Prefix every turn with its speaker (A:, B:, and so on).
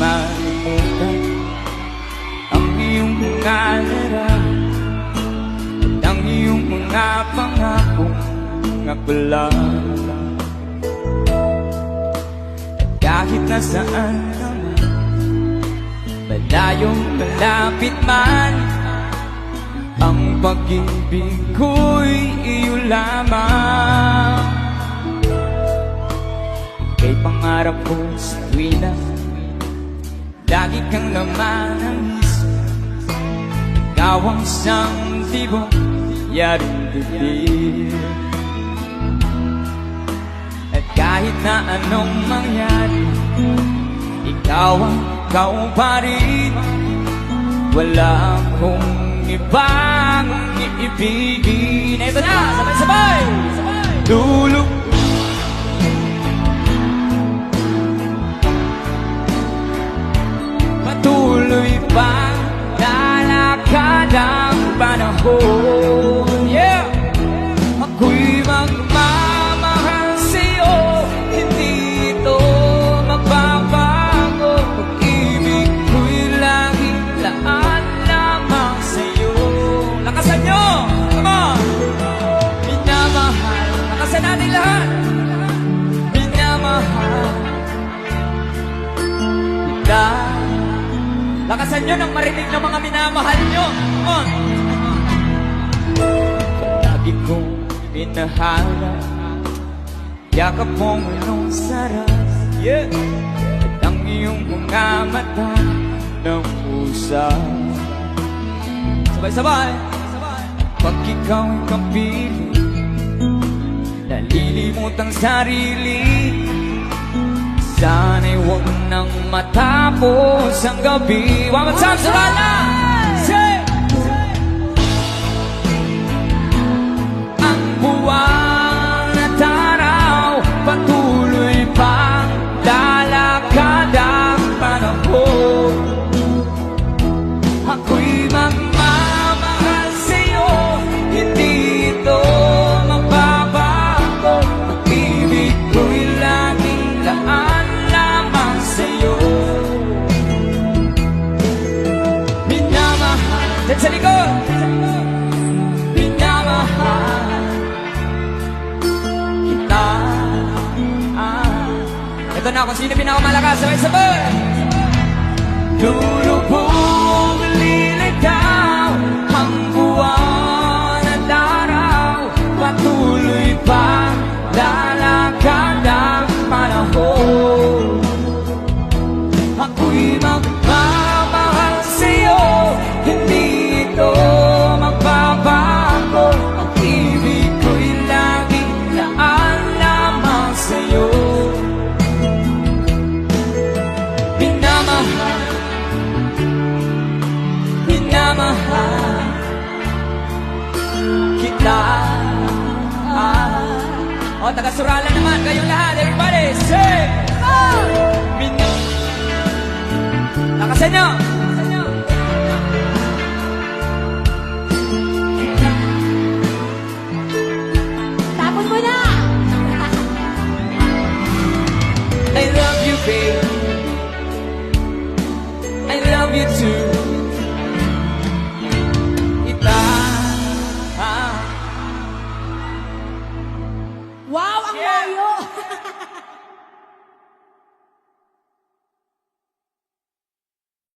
A: malimutan ang iyong mga larawan at ang iyong mga pangakong aklan. At kahit nasaan ka man, malayong malapit man, ang pag-ibig ko'y iyo lamang. Kay pangarap ko sa tuwina, lagi kang laman ng isip. Ikaw ang isang tibong yaring bibig. At kahit na anong mangyari, ikaw pa rin. Wala akong ibang iibigin. Ito na, sabay-sabay! Dulog patuloy pang lalakad ang panahon. Yeah! Ako'y magmamahal sa'yo, hindi ito magbabago. Pag-ibig ko'y laging laan lamang sa'yo. Lakasan nyo! Come on! Minamahal, lakasan natin lahat. Minamahal kita. Lakasan nyo nang marinig ng mga minamahal nyo. Come on! Lagi kong inahanap yakap mong anong sarap. Yeah! At ang iyong mga mata ng pusa. Sabay-sabay! Pag ikaw'y kapili, nalilimot ang sarili. Sana'y huwag nang matapos ang gabi. One more time, Sarana! Say! Ang buwan at araw, patuloy pang lalakad ang panahon. Ako'y magmamahal sa'yo, hindi ito magbabago. Pag-ibig ko'y laging laan lamang sa'yo. Minamahal, dyan sa likod. Minamahal kita. Ito na kung sino pinakamalakas. Sabay-sabay. Lulubog lilitaw ang buwan at araw, patuloy pa lalakad ang panahon. Ako'y magmamahal sa'yo, hindi ito magbabago. Ang ibig ko'y laging laan lamang sa'yo. Minamahal, minamahal kita. O, taga-Suralan naman, kayong lahat, everybody, say! Lakasan nyo!
B: Tapon mo na!
A: I love you, babe. I love you too.